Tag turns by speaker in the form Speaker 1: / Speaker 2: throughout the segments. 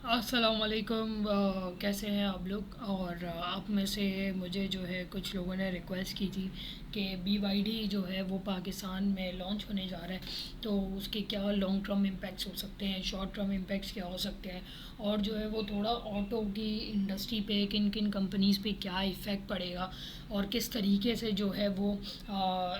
Speaker 1: अस्सलाम वालेकुम। कैसे हैं आप लोग। और आप में से मुझे जो है कुछ लोगों ने रिक्वेस्ट की थी कि BYD जो है वो पाकिस्तान में लॉन्च होने जा रहा है, तो उसके क्या लॉन्ग टर्म इम्पैक्ट्स हो सकते हैं, शॉर्ट टर्म इम्पैक्ट्स क्या हो सकते हैं, और जो है वो थोड़ा ऑटो की इंडस्ट्री पे किन किन कंपनीज़ पे क्या इफ़ेक्ट पड़ेगा, और किस तरीके से जो है वो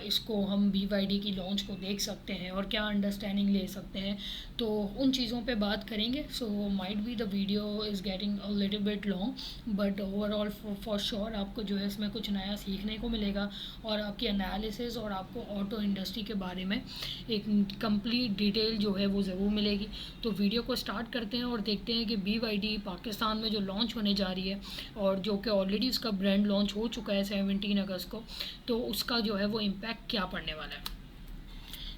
Speaker 1: इसको हम BYD की लॉन्च को देख सकते हैं और क्या अंडरस्टैंडिंग ले सकते हैं। तो उन चीज़ों पे बात करेंगे। So might be the video is getting a little bit long, but overall for sure आपको जो है इसमें कुछ नया सीखने को मिलेगा, और आपकी एनालिसिस और आपको ऑटो इंडस्ट्री के बारे में एक कंप्लीट डिटेल जो है वो ज़रूर मिलेगी। तो वीडियो को स्टार्ट करते हैं और देखते हैं कि BYD पाकिस्तान में जो लॉन्च होने जा रही है, और जो कि ऑलरेडी उसका ब्रांड लॉन्च हो चुका है 17 अगस्त को, तो उसका जो है वो इम्पैक्ट क्या पड़ने वाला है।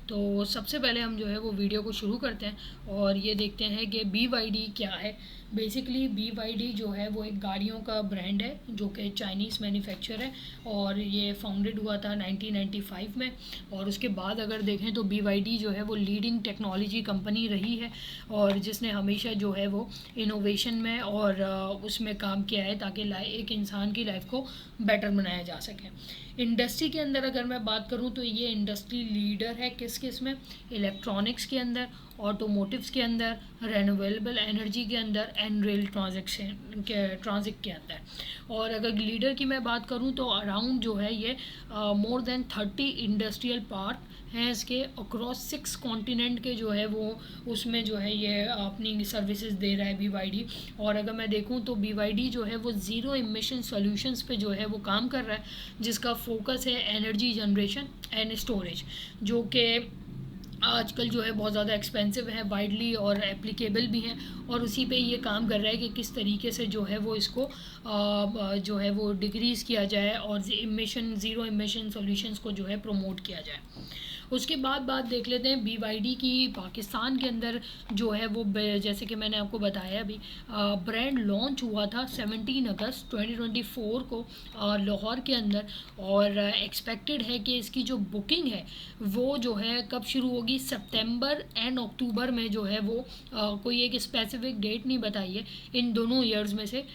Speaker 1: तो सबसे पहले हम जो है वो वीडियो को शुरू करते हैं और ये देखते हैं कि BYD क्या है। बेसिकली BYD जो है वो एक गाड़ियों का ब्रांड है जो कि चाइनीज़ मैन्युफैक्चर है, और ये फाउंडेड हुआ था 1995 में। और उसके बाद अगर देखें तो BYD जो है वो लीडिंग टेक्नोलॉजी कंपनी रही है, और जिसने हमेशा जो है वो इनोवेशन में और उसमें काम किया है ताकि एक इंसान की लाइफ को बेटर बनाया जा सके। इंडस्ट्री के अंदर अगर मैं बात करूं तो ये इंडस्ट्री लीडर है किस किस में, इलेक्ट्रॉनिक्स के अंदर, ऑटोमोटिव्स के अंदर, रेन्यूएबल एनर्जी के अंदर, एंड रेल ट्रांजिट के अंदर। और अगर लीडर की मैं बात करूं तो अराउंड जो है ये मोर देन 30 इंडस्ट्रियल पार्क हैं इसके अक्रॉस 6 कॉन्टिनेंट के जो है वो उसमें जो है ये अपनी सर्विसेज दे रहा है BYD। और अगर मैं देखूं तो BYD जो है वो ज़ीरो इमिशन सॉल्यूशंस पे जो है वो काम कर रहा है, जिसका फोकस है एनर्जी जनरेशन एंड स्टोरेज, जो कि आजकल जो है बहुत ज़्यादा एक्सपेंसिव है, वाइडली और एप्लीकेबल भी हैं, और उसी पे ये काम कर रहा है कि किस तरीके से जो है वो इसको जो है वो डिक्रीज़ किया जाए और ज़ीरो इमिशन सॉल्यूशंस को जो है प्रमोट किया जाए। उसके बाद बात देख लेते हैं BYD की पाकिस्तान के अंदर जो है वो, जैसे कि मैंने आपको बताया अभी, ब्रांड लॉन्च हुआ था 17 अगस्त 2024 को लाहौर के अंदर। और एक्सपेक्टेड है कि इसकी जो बुकिंग है वो जो है कब शुरू होगी, सितंबर एंड अक्टूबर में जो है वो कोई एक स्पेसिफिक डेट नहीं बताई है, इन दोनों ईयर्स में से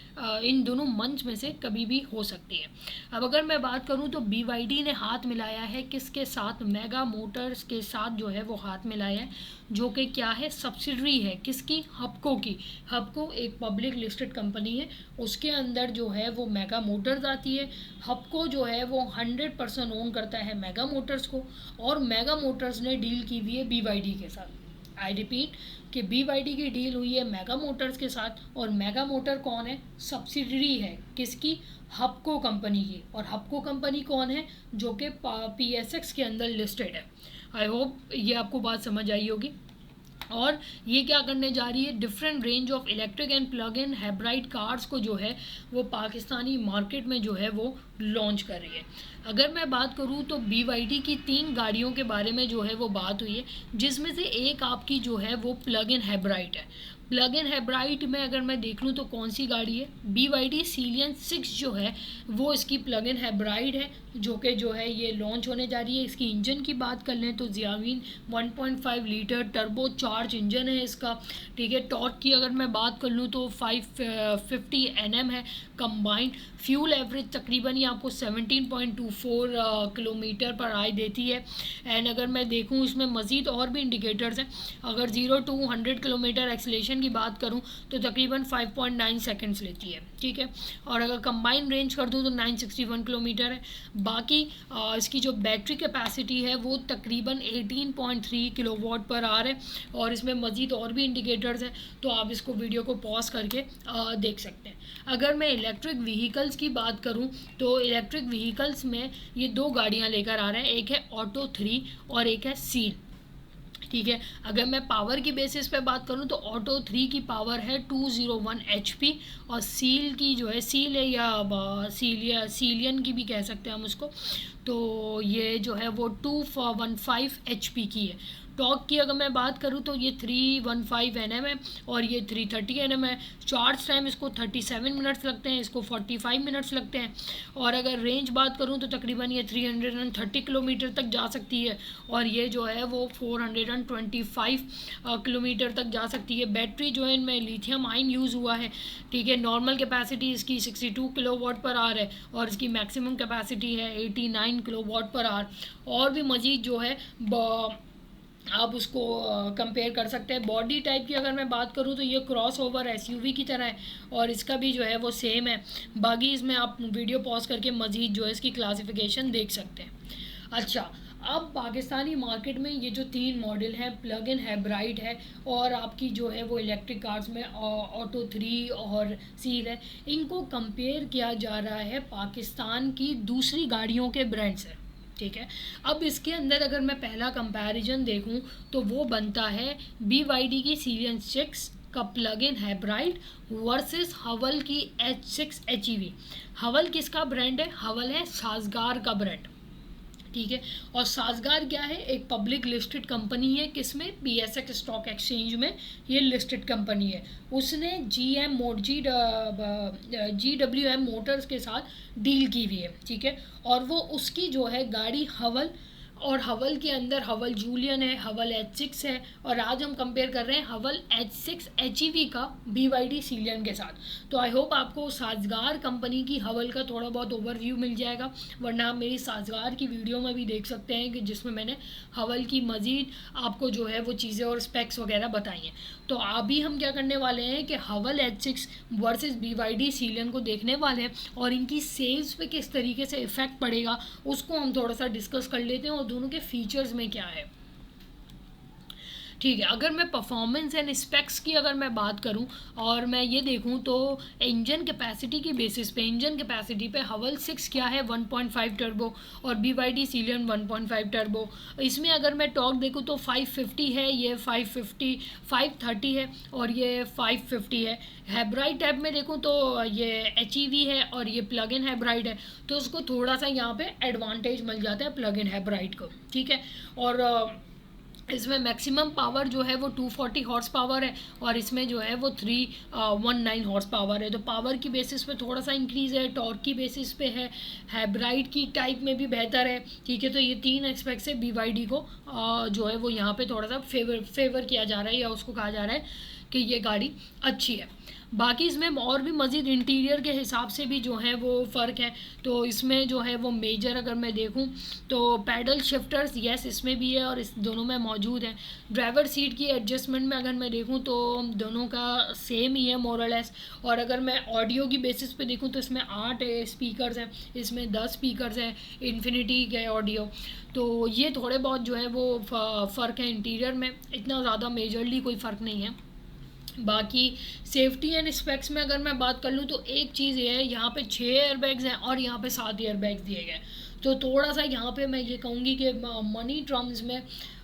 Speaker 1: इन दोनों मंथ्स में से कभी भी हो सकती है। अब अगर मैं बात करूं तो BYD ने हाथ मिलाया है किसके साथ, मेगा मोटर्स के साथ जो है वो हाथ मिलाया है, जो कि क्या है, सब्सिडरी है किसकी, हपको की। हपको एक पब्लिक लिस्टेड कंपनी है, उसके अंदर जो है वो मेगा मोटर्स आती है। हपको जो है वो 100% ओन करता है मेगा मोटर्स को, और मेगा मोटर्स ने डील की हुई है BYD के साथ। आई रिपीट कि BYD की डील हुई है मेगा मोटर्स के साथ, और मेगा मोटर कौन है, सब्सिडरी है किसकी, हपको कंपनी की। और हपको कंपनी कौन है, जो कि PSX के अंदर लिस्टेड है। आई होप ये आपको बात समझ आई होगी। और ये क्या करने जा रही है, different range of electric and plug in hybrid cars को जो है वो पाकिस्तानी मार्केट में जो है वो लॉन्च कर रही है। अगर मैं बात करूँ तो BYD की 3 गाड़ियों के बारे में जो है वो बात हुई है, जिसमें से एक आपकी जो है वो प्लग इन हाइब्रिड है। प्लग इन हाइब्रिड में अगर मैं देख लूँ तो कौन सी गाड़ी है, BYD सीलियन 6 जो है वो इसकी प्लग इन हाइब्रिड है, जो कि जो है ये लॉन्च होने जा रही है। इसकी इंजन की बात कर लें तो जियामीन 1.5 लीटर टर्बो चार्ज इंजन है इसका, ठीक है। टॉर्क की अगर मैं बात कर लूँ तो 550 Nm है कंबाइंड। फ्यूल एवरेज तकरीबन ये आपको 17.24 किलोमीटर पर आए देती है। एंड अगर मैं देखूँ इसमें मज़ीद और भी इंडिकेटर्स हैं, अगर 0 to 100 किलोमीटर एक्सीलरेशन की बात करूँ तो तकरीबन 5.9 सेकेंड्स लेती है, ठीक है। और अगर कंबाइन रेंज कर दूँ तो 961 किलोमीटर है। बाकी इसकी जो बैटरी कैपेसिटी है वो तकरीबन 18.3 किलोवाट पर आ रहा है, और इसमें मज़ीद और भी इंडिकेटर्स हैं, तो आप इसको वीडियो को पॉज करके देख सकते हैं। अगर मैं इलेक्ट्रिक व्हीकल्स की बात करूं तो इलेक्ट्रिक व्हीकल्स में ये 2 गाड़ियां लेकर आ रहे हैं, एक है ऑटो 3 और एक है सील, ठीक है। अगर मैं पावर की बेसिस पे बात करूं तो ऑटो 3 की पावर है 201 HP, और सील की जो है, सील है या सीलियन की भी कह सकते हैं हम उसको, तो ये जो है वो 215 HP की है। टॉर्क की अगर मैं बात करूँ तो ये 315 Nm है और ये 330 Nm है। चार्ज टाइम इसको 37 मिनट्स लगते हैं, इसको 45 मिनट्स लगते हैं। और अगर रेंज बात करूँ तो तकरीबन ये 330 किलोमीटर तक जा सकती है और ये जो है वो 425 किलोमीटर तक जा सकती है। बैटरी जो है इनमें लिथियम आयन यूज़ हुआ है, ठीक है। नॉर्मल कैपेसिटी इसकी 62 किलोवाट पर आवर है और इसकी मैक्सिमम कैपेसिटी है 89 किलोवाट पर आवर। और भी मज़ीद जो है आप उसको कंपेयर कर सकते हैं। बॉडी टाइप की अगर मैं बात करूँ तो ये क्रॉस ओवर एसयूवी की तरह है और इसका भी जो है वो सेम है। बाकी इसमें आप वीडियो पॉज करके मज़ीद जो है इसकी क्लासिफिकेशन देख सकते हैं। अच्छा, अब पाकिस्तानी मार्केट में ये जो 3 मॉडल हैं, प्लग इन हाइब्रिड है और आपकी जो है वो इलेक्ट्रिक कार्स में ऑटो 3 और सील है, इनको कंपेयर किया जा रहा है पाकिस्तान की दूसरी गाड़ियों के ब्रांड से, ठीक है। अब इसके अंदर अगर मैं पहला कंपैरिजन देखूं तो वो बनता है BYD की सीरियन 6 का प्लग इन हाइब्रिड वर्सेस हवल की H6 HEV। हवल किसका ब्रांड है? हवल है साजगार का ब्रांड, ठीक है। और साजगार क्या है? एक पब्लिक लिस्टेड कंपनी है, किसमें? PSX स्टॉक एक्सचेंज में ये लिस्टेड कंपनी है। उसने GWM मोटर्स के साथ डील की हुई है, ठीक है। और वो उसकी जो है गाड़ी हवल, और हवल के अंदर हवल जूलियन है, हवल H6 है और आज हम कंपेयर कर रहे हैं हवल H6 HEV का BYD सीलियन के साथ। तो आई होप आपको साजगार कंपनी की हवल का थोड़ा बहुत ओवरव्यू मिल जाएगा, वरना आप मेरी साजगार की वीडियो में भी देख सकते हैं कि जिसमें मैंने हवल की मज़ीद आपको जो है वो चीज़ें और स्पेक्स वगैरह बताई हैं। तो अभी हम क्या करने वाले हैं कि हवल H6 वर्सेस BYD सीलियन को देखने वाले हैं और इनकी सेल्स पे किस तरीके से इफ़ेक्ट पड़ेगा उसको हम थोड़ा सा डिस्कस कर लेते हैं और दोनों के फीचर्स में क्या है, ठीक है। अगर मैं परफॉर्मेंस एंड स्पेक्स की अगर मैं बात करूं और मैं ये देखूं तो इंजन कैपेसिटी की बेसिस पे, इंजन कैपेसिटी पे हवल 6 क्या है 1.5 टर्बो और BYD सीलियन 1.5 टर्बो। इसमें अगर मैं टॉर्क देखूं तो 550 है, ये 530 है और ये 550 है। हाइब्रिड टाइप में देखूं तो ये HEV है और ये प्लग इन हाइब्रिड है, तो उसको थोड़ा सा यहाँ पे एडवांटेज मिल जाता है प्लग इन हाइब्रिड को, ठीक है। और इसमें मैक्सिमम पावर जो है वो 240 हॉर्स पावर है और इसमें जो है वो 319 हॉर्स पावर है। तो पावर की बेसिस पे थोड़ा सा इंक्रीज़ है, टॉर्क की बेसिस पे है, हाइब्रिड की टाइप में भी बेहतर है, ठीक है। तो ये 3 एस्पेक्ट से BYD को जो है वो यहाँ पे थोड़ा सा फेवर किया जा रहा है या उसको कहा जा रहा है कि ये गाड़ी अच्छी है। बाकी इसमें और भी मज़ीद इंटीरियर के हिसाब से भी जो है वो फ़र्क है। तो इसमें जो है वो मेजर अगर मैं देखूं तो पैडल शिफ्टर्स यस इसमें भी है और इस दोनों में मौजूद है। ड्राइवर सीट की एडजस्टमेंट में अगर मैं देखूं तो दोनों का सेम ही है मोरलेस। और अगर मैं ऑडियो की बेसिस पे देखूं तो इसमें 8 स्पीकर्स हैं, इसमें 10 स्पीकर्स हैं, इन्फिनिटी के ऑडियो। तो ये थोड़े बहुत जो है वो फ़र्क है इंटीरियर में, इतना ज़्यादा मेजरली कोई फ़र्क नहीं है। बाकी सेफ्टी एंड स्पेक्स में अगर मैं बात कर लूँ तो एक चीज़ ये है, यहाँ पे 6 एयरबैग्स हैं और यहाँ पे 7 एयरबैग्स दिए गए। तो थोड़ा सा यहाँ पे मैं ये कहूँगी कि मनी टर्म्स में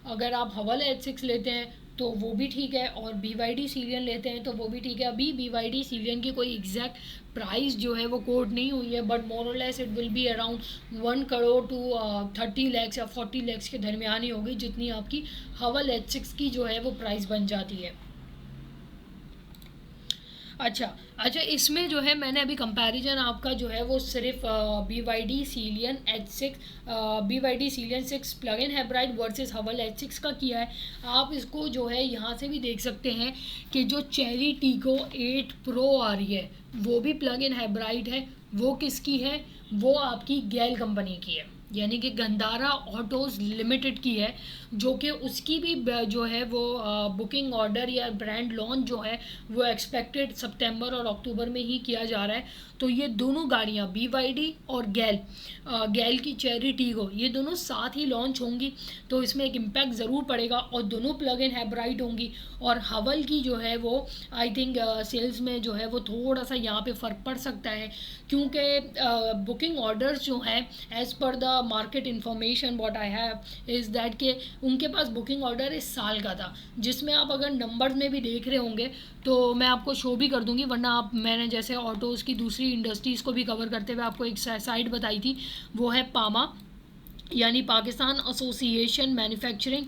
Speaker 1: अगर आप हवल H6 लेते हैं तो वो भी ठीक है और BYD सीलियन लेते हैं तो वो भी ठीक है। अभी BYD सीलियन की कोई एग्जैक्ट प्राइस जो है वो कोट नहीं हुई है, but more or less it will be around 1 crore to 30 lakh या 40 लाख के दरमियान ही होगी, जितनी आपकी हवल H6 की जो है वो प्राइस बन जाती है। अच्छा, इसमें जो है मैंने अभी कंपैरिजन आपका जो है वो सिर्फ BYD Sealion H6 BYD Sealion 6 plug in hybrid versus Haval H6 का किया है। आप इसको जो है यहाँ से भी देख सकते हैं कि जो चेरी टीको 8 प्रो आ रही है वो भी प्लग इन हाइब्रिड है। वो किसकी है? वो आपकी गैल कंपनी की है, यानी कि गंदारा ऑटोज़ लिमिटेड की है, जो कि उसकी भी जो है वो बुकिंग ऑर्डर या ब्रांड लॉन्च जो है वो एक्सपेक्टेड सितंबर और अक्टूबर में ही किया जा रहा है। तो ये दोनों गाड़ियाँ BYD और गैल की चेरी टीगो ये दोनों साथ ही लॉन्च होंगी, तो इसमें एक इम्पैक्ट ज़रूर पड़ेगा और दोनों प्लग इन हाइब्रिड होंगी। और हवल की जो है वो आई थिंक सेल्स में जो है वो थोड़ा सा यहाँ पे फ़र्क पड़ सकता है, क्योंकि बुकिंग ऑर्डर्स जो हैं as per the market information what I have is that के उनके पास बुकिंग ऑर्डर इस साल का था, जिसमें आप अगर नंबर्स में भी देख रहे होंगे तो मैं आपको शो भी कर दूंगी, वरना आप मैंने जैसे ऑटोज़ की दूसरी इंडस्ट्रीज़ को भी कवर करते हुए आपको एक साइट बताई थी, वो है पामा। यानी Pakistan association manufacturing,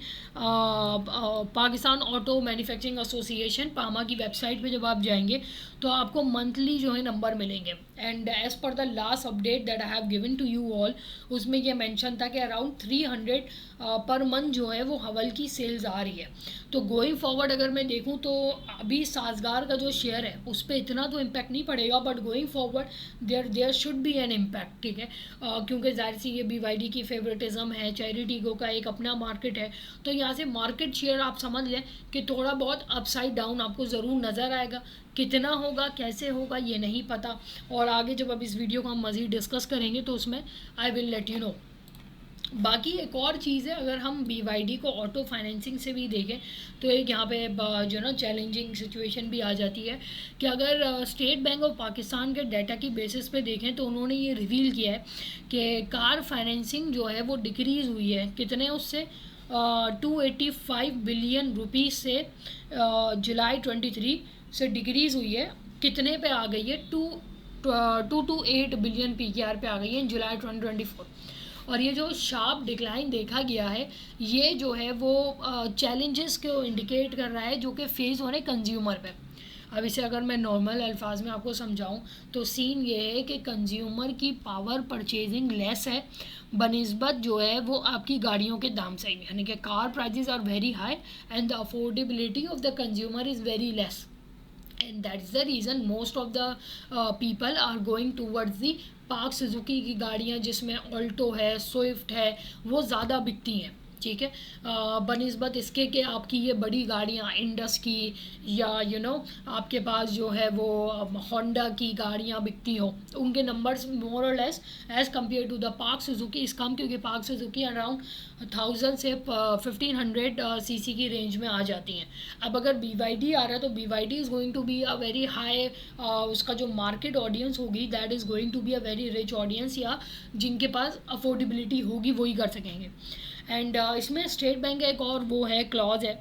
Speaker 1: Pakistan auto manufacturing association PAMA की वेबसाइट पे जब आप जाएंगे तो आपको मंथली जो है नंबर मिलेंगे। And as per the last update that I have given to you all, उसमें ये मेंशन था कि अराउंड 300 पर मंथ जो है वो हवल की सेल्स आ रही है। तो गोइंग फॉरवर्ड अगर मैं देखूँ तो अभी साजगार का जो शेयर है उस पर इतना तो इम्पैक्ट नहीं पड़ेगा, but going forward there should be an impact, ठीक है। क्योंकि जाहिर सी ये BYD की फेवरेटिज्म है, चैरिटीगो का एक अपना मार्केट है, तो यहाँ से मार्केट शेयर आप समझ लें कि थोड़ा बहुत अपसाइड डाउन आपको ज़रूर नज़र आएगा। कितना होगा, कैसे होगा, ये नहीं पता, और आगे जब अब इस वीडियो को हम मज़ीद डिस्कस करेंगे तो उसमें I will let you know. बाकी एक और चीज़ है, अगर हम BYD को ऑटो फाइनेंसिंग से भी देखें तो एक यहाँ पे जो ना चैलेंजिंग सिचुएशन भी आ जाती है कि अगर स्टेट बैंक ऑफ पाकिस्तान के डाटा की बेसिस पे देखें तो उन्होंने ये रिवील किया है कि कार फाइनेंसिंग जो है वो डिक्रीज़ हुई है। कितने उससे 285 बिलियन रुपीज़ से जुलाई 23 से डिक्रीज़ हुई है, कितने पे आ गई है, 228 बिलियन PKR पे आ गई है इन जुलाई 2024। और ये जो शार्प डिक्लाइन देखा गया है ये जो है वो चैलेंजेस को इंडिकेट कर रहा है जो कि फेस हो रहे कंज्यूमर पे। अब इसे अगर मैं नॉर्मल अल्फाज में आपको समझाऊं तो सीन ये है कि कंज्यूमर की पावर परचेजिंग लेस है बनिस्बत जो है वो आपकी गाड़ियों के दाम से, यानी कि car prices are very high and the affordability of the consumer is very less, and that is the reason most of the people are going towards the park Suzuki की गाड़ियाँ जिसमें ऑल्टो है, स्विफ्ट है, वो ज़्यादा बिकती हैं, ठीक है। बनिस्बत इसके कि आपकी ये बड़ी गाड़ियाँ इंडस की या आपके पास जो है वो होंडा की गाड़ियाँ बिकती हो, उनके numbers more or less as compare to the park Suzuki इस कम, क्योंकि पार्क सुजुकी अराउंड 1000 से 1500 सीसी की रेंज में आ जाती हैं। अब अगर BYD आ रहा है तो BYD is going to be a very high, उसका जो मार्केट ऑडियंस होगी that is going to be a very rich audience, या जिनके पास अफोर्डेबिलिटी होगी वही कर सकेंगे। एंड इसमें स्टेट बैंक का एक और वो है क्लॉज है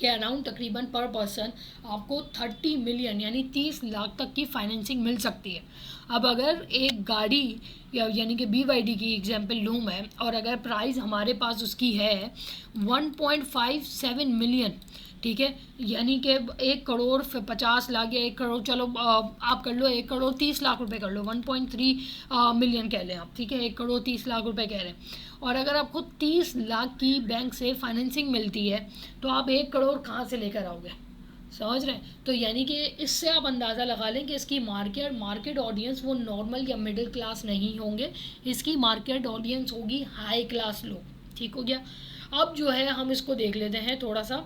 Speaker 1: कि अराउंड तकरीबन पर पर्सन आपको 30 मिलियन यानी 30 लाख तक की फाइनेंसिंग मिल सकती है। अब अगर एक गाड़ी यानी कि BYD की एग्जांपल लूँ मैं, और अगर प्राइस हमारे पास उसकी है 1.57 मिलियन, ठीक है, यानी कि 1 करोड़ 50 लाख या 1 करोड़, चलो आप कर लो 1 करोड़ 30 लाख रुपए कर लो, 1.3 मिलियन कह लें आप, ठीक है, 1 करोड़ 30 लाख रुपए कह रहे हैं। और अगर आपको 30 लाख की बैंक से फाइनेंसिंग मिलती है तो आप 1 करोड़ कहाँ से लेकर आओगे, समझ रहे हैं। तो यानी कि इससे आप अंदाज़ा लगा लें कि इसकी मार्केट ऑडियंस वो नॉर्मल या मिडिल क्लास नहीं होंगे, इसकी मार्केट ऑडियंस होगी हाई क्लास लोग, ठीक हो गया। अब जो है हम इसको देख लेते हैं थोड़ा सा,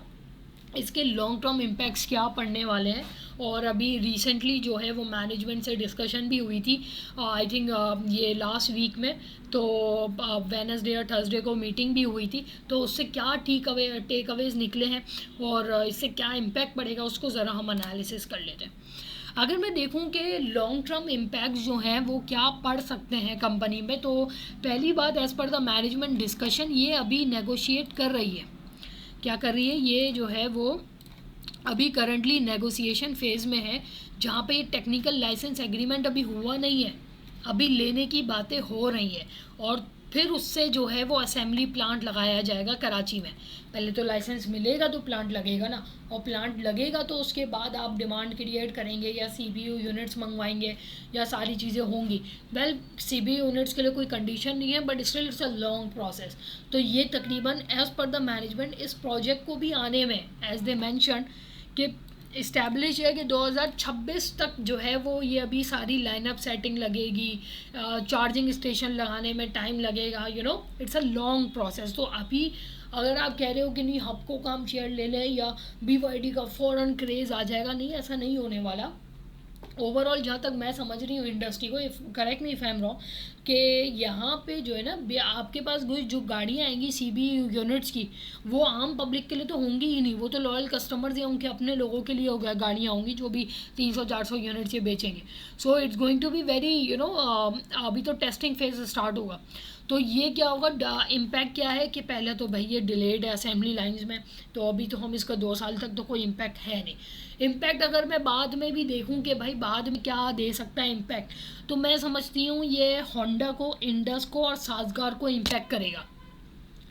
Speaker 1: इसके लॉन्ग टर्म इम्पैक्ट्स क्या पड़ने वाले हैं। और अभी रिसेंटली जो है वो मैनेजमेंट से डिस्कशन भी हुई थी, आई थिंक ये लास्ट वीक में, तो वेडनेसडे और थर्सडे को मीटिंग भी हुई थी, तो उससे क्या टेक अवेज निकले हैं और इससे क्या इम्पैक्ट पड़ेगा उसको ज़रा हम एनालिसिस कर लेते हैं। अगर मैं देखूं कि लॉन्ग टर्म इम्पैक्ट जो हैं वो क्या पड़ सकते हैं कंपनी में, तो पहली बात as per the management discussion ये अभी नेगोशिएट कर रही है। क्या कर रही है, ये जो है वो अभी करंटली नेगोशिएशन फेज़ में है, जहाँ पे टेक्निकल लाइसेंस एग्रीमेंट अभी हुआ नहीं है, अभी लेने की बातें हो रही हैं। और फिर उससे जो है वो असेंबली प्लांट लगाया जाएगा कराची में। पहले तो लाइसेंस मिलेगा तो प्लांट लगेगा ना, और प्लांट लगेगा तो उसके बाद आप डिमांड क्रिएट करेंगे या CPU यूनिट्स मंगवाएंगे या सारी चीज़ें होंगी। वेल CPU यूनिट्स के लिए कोई कंडीशन नहीं है, but still it's a long process. तो ये तकरीबन एज़ पर द मैनेजमेंट इस प्रोजेक्ट को भी आने में एज दे मैंशन कि इस्टेब्लिश है कि 2026 तक जो है वो ये अभी सारी लाइनअप सेटिंग लगेगी, चार्जिंग स्टेशन लगाने में टाइम लगेगा, इट्स अ लॉन्ग प्रोसेस। तो अभी अगर आप कह रहे हो कि नहीं हब को काम शेयर ले लें या BYD का फ़ौरन क्रेज़ आ जाएगा, नहीं, ऐसा नहीं होने वाला। ओवरऑल जहाँ तक मैं समझ रही हूँ इंडस्ट्री को, correct me if I am wrong, कि यहाँ पे जो है ना आपके पास जो गाड़ियाँ आएंगी CPU यूनिट्स की, वो आम पब्लिक के लिए तो होंगी ही नहीं, वो तो लॉयल कस्टमर्स या उनके अपने लोगों के लिए गाड़ियाँ होंगी जो भी 300-400 यूनिट्स ये बेचेंगे। So it's going to be very अभी तो टेस्टिंग फेज स्टार्ट होगा। तो ये क्या होगा, इम्पैक्ट क्या है कि पहले तो भाई ये डिलेड है असेंबली लाइंस में, तो अभी तो हम इसका 2 साल तक तो कोई इम्पैक्ट है नहीं। इम्पैक्ट अगर मैं बाद में भी देखूं कि भाई बाद में क्या दे सकता है इम्पैक्ट, तो मैं समझती हूँ ये होंडा को, इंडस को और साज़गार को इम्पैक्ट करेगा।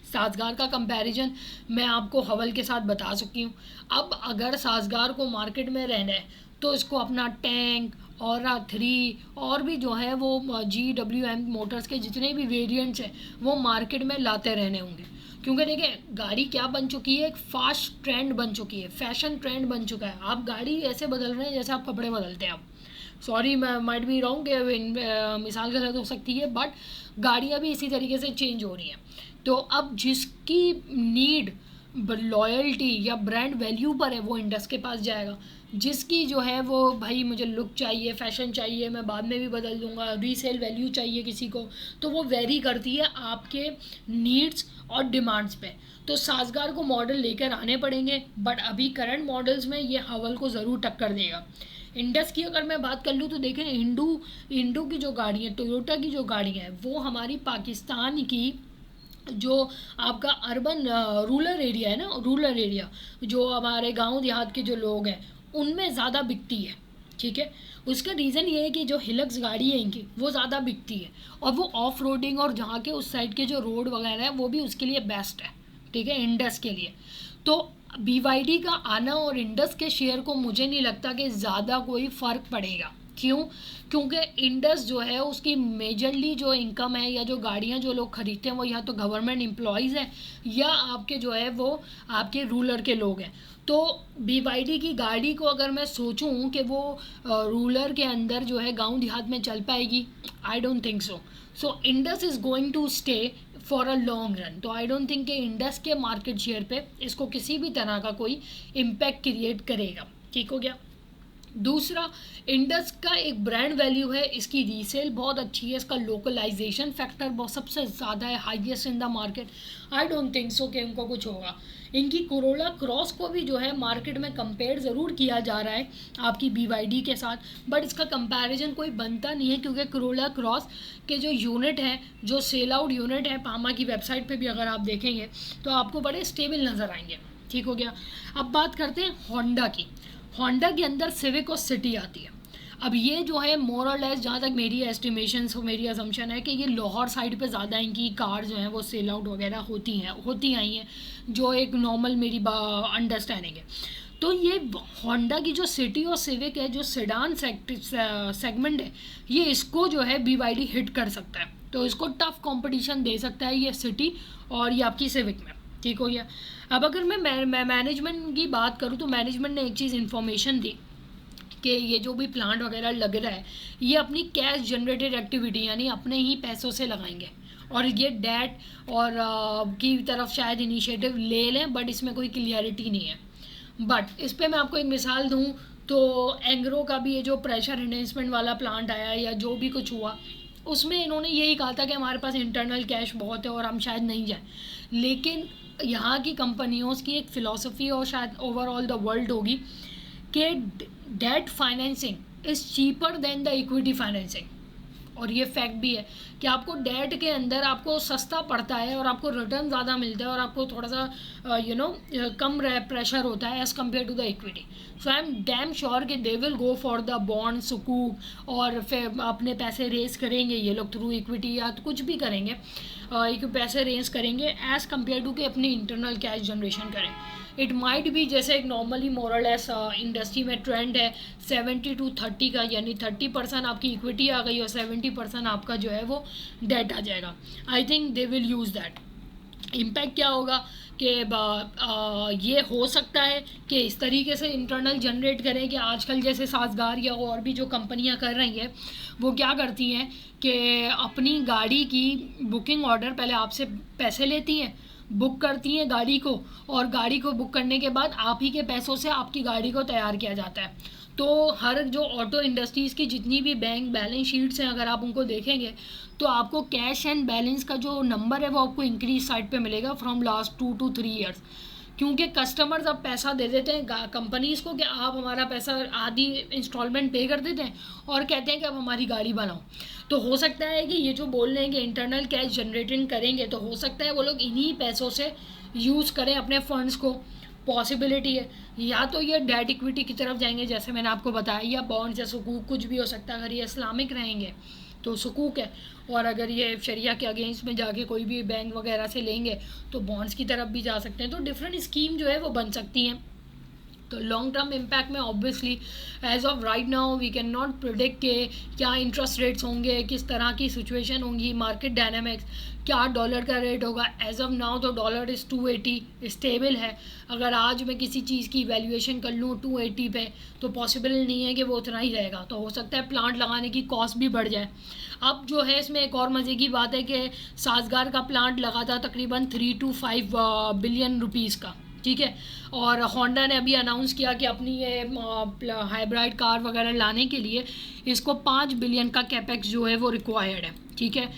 Speaker 1: साज़गार का कंपैरिजन मैं आपको हवल के साथ बता चुकी हूँ। अब अगर साज़गार को मार्केट में रहना है तो इसको अपना टैंक और 3 और भी जो है वो GWM मोटर्स के जितने भी वेरिएंट्स हैं वो मार्केट में लाते रहने होंगे, क्योंकि देखिए गाड़ी क्या बन चुकी है, एक फास्ट ट्रेंड बन चुकी है, फैशन ट्रेंड बन चुका है। आप गाड़ी ऐसे बदल रहे हैं जैसे आप कपड़े बदलते हैं। आप सॉरी मैं माइट बी रॉन्ग, मिसाल गलत हो सकती है, बट गाड़ियाँ भी इसी तरीके से चेंज हो रही हैं। तो अब जिसकी नीड लॉयल्टी या ब्रांड वैल्यू पर है वो इंडस के पास जाएगा। जिसकी जो है वो भाई मुझे लुक चाहिए, फैशन चाहिए, मैं बाद में भी बदल दूंगा, रीसेल वैल्यू चाहिए किसी को, तो वो वेरी करती है आपके नीड्स और डिमांड्स पे। तो साज़गार को मॉडल लेकर आने पड़ेंगे, बट अभी करंट मॉडल्स में ये हवल को ज़रूर टक्कर देगा। इंडस की अगर मैं बात कर लूँ तो देखें, इंडो की जो गाड़ी है, टोयोटा की जो गाड़ी है, वो हमारी पाकिस्तान की जो आपका अर्बन रूरल एरिया है ना, रूरल एरिया जो हमारे गांव देहात के जो लोग हैं उनमें ज़्यादा बिकती है। ठीक है, उसका रीज़न ये है कि जो हिलक्स गाड़ी है इनकी वो ज़्यादा बिकती है, और वो ऑफ रोडिंग और जहाँ के उस साइड के जो रोड वगैरह है वो भी उसके लिए बेस्ट है। ठीक है, इंडस के लिए। तो BYD का आना और इंडस के शेयर को मुझे नहीं लगता कि ज़्यादा कोई फ़र्क पड़ेगा। क्यों? क्योंकि इंडस जो है उसकी मेजरली जो इनकम है या जो गाड़ियाँ जो लोग खरीदते हैं वो या तो गवर्नमेंट एम्प्लॉयज़ हैं या आपके जो है वो आपके रूरल के लोग हैं। तो BYD की गाड़ी को अगर मैं सोचूं कि वो रूरल के अंदर जो है गांव देहात में चल पाएगी, I don't think so. So Indus is going to stay for a long run. तो आई डोंट थिंक कि इंडस के मार्केट शेयर पे इसको किसी भी तरह का कोई इम्पैक्ट क्रिएट करेगा। ठीक हो गया। दूसरा, इंडस का एक ब्रांड वैल्यू है, इसकी रीसेल बहुत अच्छी है, इसका लोकलाइजेशन फैक्टर बहुत सबसे ज़्यादा है, highest in the market. I don't think सो कि उनको कुछ होगा। इनकी कोरोला क्रॉस को भी जो है मार्केट में कंपेयर ज़रूर किया जा रहा है आपकी BYD के साथ, बट इसका कंपैरिजन कोई बनता नहीं है, क्योंकि कोरोला क्रॉस के जो यूनिट है, जो सेल आउट यूनिट है पामा की वेबसाइट पे भी अगर आप देखेंगे तो आपको बड़े स्टेबल नज़र आएंगे। ठीक हो गया। अब बात करते हैं होंडा की। होंडा के अंदर सिविक और सिटी आती है। अब ये जो है मोर और लेस, जहाँ तक मेरी एस्टिमेशन हो, मेरी असम्पशन है कि ये लाहौर साइड पे ज़्यादा इनकी कार जो हैं वो सेल आउट वगैरह होती आई हैं, जो एक नॉर्मल मेरी अंडरस्टैंडिंग है। तो ये होंडा की जो सिटी और सिविक है, जो सेडान सेगमेंट है, ये इसको जो है BYD हिट कर सकता है। तो इसको टफ कंपटीशन दे सकता है ये सिटी और ये आपकी सिविक में। ठीक हो गया। अब अगर मैं मैनेजमेंट की बात करूँ तो मैनेजमेंट ने एक चीज़ इन्फॉर्मेशन दी कि ये जो भी प्लांट वगैरह लग रहा है ये अपनी कैश जनरेटेड एक्टिविटी यानी अपने ही पैसों से लगाएंगे, और ये डेट और की तरफ शायद इनिशिएटिव ले लें, बट इसमें कोई क्लियरिटी नहीं है। बट इस पर मैं आपको एक मिसाल दूँ तो एंग्रो का भी ये जो प्रेशर एनहेंसमेंट वाला प्लांट आया या जो भी कुछ हुआ, उसमें इन्होंने यही कहा था कि हमारे पास इंटरनल कैश बहुत है और हम शायद नहीं जाएं। लेकिन यहाँ की कंपनियों की एक फ़िलॉसफी और शायद ओवरऑल द वर्ल्ड होगी कि debt financing is cheaper than the equity financing. और ये फैक्ट भी है कि आपको डेट के अंदर आपको सस्ता पड़ता है और आपको रिटर्न ज़्यादा मिलता है और आपको थोड़ा सा कम प्रेशर होता है as compare to the equity. So I am damn sure कि they will go for the bond सुकूक और फिर अपने पैसे रेस करेंगे ये लोग थ्रू इक्विटी या कुछ भी करेंगे, पैसे रेस करेंगे एज़ कम्पेयर टू कि अपनी इंटरनल कैश जनरेशन करें। इट माइट भी जैसे एक नॉर्मली मोरलेस इंडस्ट्री में ट्रेंड है 70-30 का, यानी 30% आपकी इक्विटी आ गई और 70% आपका जो है वो डेट आ जाएगा। I think they will use that. Impact क्या होगा कि ये हो सकता है कि इस तरीके से इंटरनल जनरेट करें कि आजकल जैसे साज़गार या और भी जो कंपनियां कर रही हैं वो क्या करती हैं कि अपनी गाड़ी की बुकिंग ऑर्डर पहले आपसे पैसे लेती हैं, बुक करती हैं गाड़ी को, और गाड़ी को बुक करने के बाद आप ही के पैसों से आपकी गाड़ी को तैयार किया जाता है। तो हर जो ऑटो इंडस्ट्रीज़ की जितनी भी बैंक बैलेंस शीट्स हैं अगर आप उनको देखेंगे तो आपको कैश एंड बैलेंस का जो नंबर है वो आपको इंक्रीज साइड पे मिलेगा फ्रॉम लास्ट 2 to 3 ईयर्स। क्योंकि कस्टमर्स अब पैसा दे देते हैं कंपनीज़ को कि आप हमारा पैसा आधी इंस्टॉलमेंट पे कर देते हैं और कहते हैं कि अब हमारी गाड़ी बनाओ। तो हो सकता है कि ये जो बोल रहे हैं कि इंटरनल कैश जनरेटिंग करेंगे, तो हो सकता है वो लोग इन्हीं पैसों से यूज़ करें अपने फंड्स को। पॉसिबिलिटी है, या तो ये डेट इक्विटी की तरफ जाएंगे जैसे मैंने आपको बताया, या बॉन्ड्स या सुकूक, कुछ भी हो सकता है। अगर ये इस्लामिक रहेंगे तो सुकूक है, और अगर ये शरिया के अगेंस्ट में जाके कोई भी बैंक वगैरह से लेंगे तो बॉन्ड्स की तरफ भी जा सकते हैं। तो डिफरेंट स्कीम जो है वो बन सकती हैं। तो लॉन्ग टर्म इम्पैक्ट में obviously as of right now we can not predict के क्या इंटरेस्ट रेट्स होंगे, किस तरह की सिचुएशन होंगी, मार्केट डायनामिक्स, क्या डॉलर का रेट होगा। एज ऑफ नाउ तो डॉलर इज़ 280 स्टेबल है। अगर आज मैं किसी चीज़ की वैल्यूएशन कर लूँ 280 पे, तो पॉसिबल नहीं है कि वो उतना ही रहेगा। तो हो सकता है प्लांट लगाने की कॉस्ट भी बढ़ जाए। अब जो है इसमें एक और मज़े की बात है कि साजगार का प्लांट लगा था तकरीबन 3 to 5 बिलियन रुपीज़ का, ठीक है। और होंडा ने अभी अनाउंस किया कि अपनी ये हाइब्रिड कार वगैरह लाने के लिए इसको 5 बिलियन का कैपेक्स जो है वो रिक्वायर्ड है, ठीक है।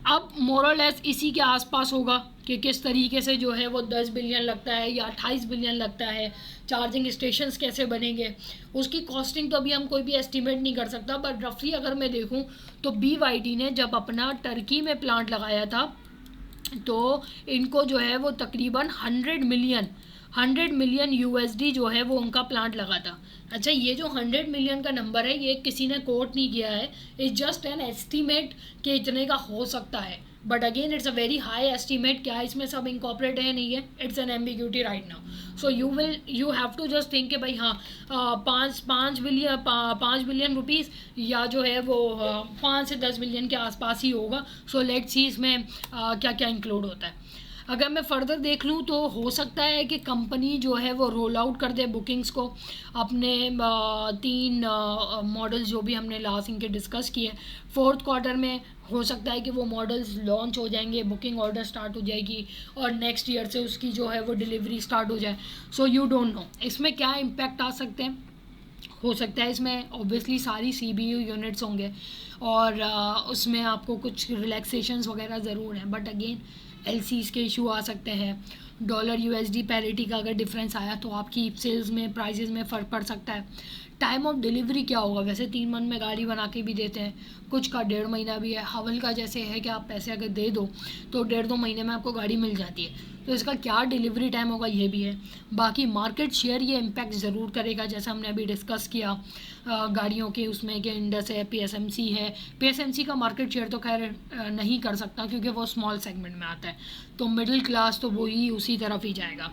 Speaker 1: अब मोरलेस इसी के आसपास होगा कि किस तरीके से जो है वो 10 बिलियन लगता है या 28 बिलियन लगता है, चार्जिंग स्टेशंस कैसे बनेंगे, उसकी कॉस्टिंग तो अभी हम कोई भी एस्टिमेट नहीं कर सकता। बट रफली अगर मैं देखूं तो BYD ने जब अपना टर्की में प्लांट लगाया था तो इनको जो है वो तकरीबन 100 मिलियन USD जो है वो उनका प्लांट लगा था। अच्छा, ये जो 100 मिलियन का नंबर है ये किसी ने कोट नहीं किया है, इट्स जस्ट एन एस्टीमेट कि इतने का हो सकता है। But again it's a very high estimate. क्या इसमें सब इनकॉर्पोरेट है? नहीं है, it's an ambiguity right now. So you have to just think कि भाई हाँ, 5 बिलियन रुपीज़ या जो है वो 5 से 10 बिलियन के आसपास ही होगा। सो लेट्स सी इसमें क्या क्या इंक्लूड होता है। अगर मैं फ़र्दर देख लूँ तो हो सकता है कि कंपनी जो है वो रोल आउट कर दे बुकिंग्स को अपने 3 मॉडल्स जो भी हमने लास्ट इनके डिस्कस किए। 4th क्वार्टर में हो सकता है कि वो मॉडल्स लॉन्च हो जाएंगे, बुकिंग ऑर्डर स्टार्ट हो जाएगी और नेक्स्ट ईयर से उसकी जो है वो डिलीवरी स्टार्ट हो जाए। सो यू डोंट नो इसमें क्या इम्पैक्ट आ सकते हैं। हो सकता है इसमें ऑब्वियसली सारी CPU यूनिट्स होंगे और उसमें आपको कुछ रिलैक्सेशंस वगैरह ज़रूर हैं। बट अगेन LCs के इशू आ सकते हैं। डॉलर USD पैरिटी का अगर डिफरेंस आया तो आपकी सेल्स में, प्राइसेस में फ़र्क पड़ सकता है। टाइम ऑफ डिलीवरी क्या होगा? वैसे 3 मंथ में गाड़ी बना के भी देते हैं, कुछ का 1.5 महीना भी है। हवल का जैसे है कि आप पैसे अगर दे दो तो 1.5-2 महीने में आपको गाड़ी मिल जाती है। तो इसका क्या डिलीवरी टाइम होगा ये भी है। बाकी मार्केट शेयर ये इम्पैक्ट ज़रूर करेगा, जैसा हमने अभी डिस्कस किया गाड़ियों के उसमें कि इंडस है, PSMC है। PSMC का मार्केट शेयर तो खैर नहीं कर सकता क्योंकि वो स्मॉल सेगमेंट में आता है, तो मिडिल क्लास तो वही उसी तरफ ही जाएगा।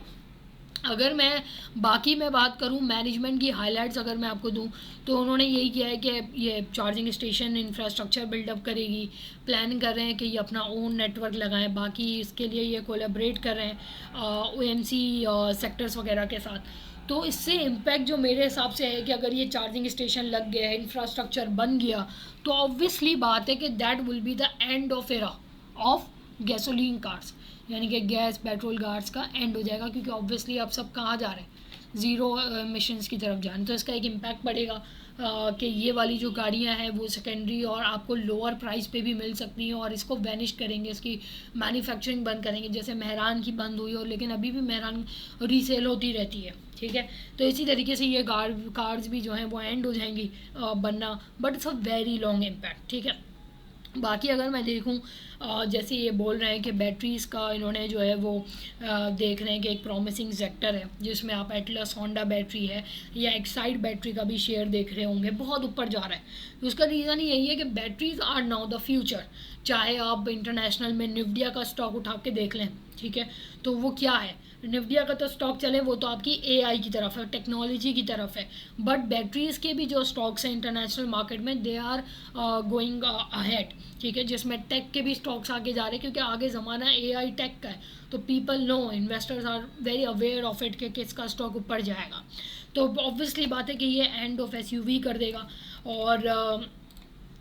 Speaker 1: अगर मैं बाकी में बात करूं मैनेजमेंट की हाइलाइट्स अगर मैं आपको दूं तो उन्होंने यही किया है कि ये चार्जिंग स्टेशन इंफ्रास्ट्रक्चर बिल्डअप करेगी, प्लान कर रहे हैं कि ये अपना ओन नेटवर्क लगाएं। बाकी इसके लिए ये कोलैबोरेट कर रहे हैं OMC सेक्टर्स वगैरह के साथ। तो इससे इम्पैक्ट जो मेरे हिसाब से है कि अगर ये चार्जिंग स्टेशन लग गया है, इंफ्रास्ट्रक्चर बन गया, तो ऑब्वियसली बात है कि that will be the end of era of gasoline cars, यानी कि गैस पेट्रोल कार्स का एंड हो जाएगा। क्योंकि ऑब्वियसली अब सब कहाँ जा रहे हैं? ज़ीरो एमिशंस की तरफ जा रहे हैं। तो इसका एक इम्पैक्ट पड़ेगा कि ये वाली जो गाड़ियाँ हैं वो सेकेंडरी और आपको लोअर प्राइस पे भी मिल सकती हैं और इसको वैनिश करेंगे, इसकी मैन्युफैक्चरिंग बंद करेंगे। जैसे मेहरान की बंद हुई और लेकिन अभी भी मेहरान रीसेल होती रहती है, ठीक है। तो इसी तरीके से ये कार्स भी जो हैं वो एंड हो जाएंगी बनना। But it's a very long impact, ठीक है। बाकी अगर मैं देखूं जैसे ये बोल रहे हैं कि बैटरीज़ का इन्होंने जो है वो देख रहे हैं कि एक प्रॉमिसिंग सेक्टर है जिसमें आप एटलस होंडा बैटरी है या एक्साइड बैटरी का भी शेयर देख रहे होंगे, बहुत ऊपर जा रहा है। तो उसका रीज़न यही है कि batteries are now the future. चाहे आप इंटरनेशनल में निविडिया का स्टॉक उठा के देख लें, ठीक है, तो वो क्या है, निविडिया का तो स्टॉक चले वो तो आपकी AI की तरफ है, टेक्नोलॉजी की तरफ है। बट बैटरीज़ के भी जो स्टॉक्स हैं इंटरनेशनल मार्केट में दे आर गोइंग अहेड, ठीक है, जिसमें टेक के भी स्टॉक्स आगे जा रहे हैं क्योंकि आगे ज़माना AI टेक का है। तो people know, investors are very aware of it कि किसका स्टॉक ऊपर जाएगा। तो ऑब्वियसली बात है कि ये एंड ऑफ SUV कर देगा। और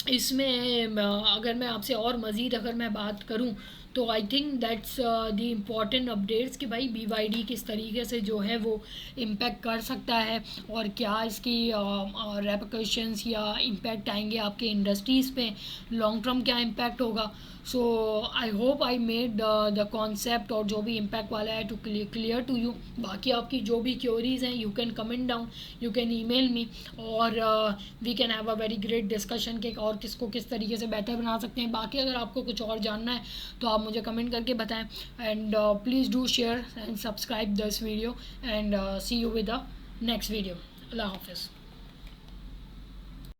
Speaker 1: इसमें अगर मैं आपसे और मज़ीद अगर मैं बात करूं तो I think that's the important updates कि भाई BYD किस तरीके से जो है वो इम्पैक्ट कर सकता है और क्या इसकी रेपकशंस या इम्पैक्ट आएंगे आपके इंडस्ट्रीज़ पे, लॉन्ग टर्म क्या इम्पैक्ट होगा. So I hope I made the concept और जो भी इम्पैक्ट वाला है टू क्लियर टू यू. बाकी आपकी जो भी क्योरीज़ हैं you can comment down, you can email me, और we can have a very great discussion के और किसको किस तरीके से बेहतर बना सकते हैं. बाकी अगर आपको कुछ और जानना है तो आप मुझे कमेंट करके बताएं. And please do share and subscribe this video, and see you with the next video. अल्लाह हाफिज़.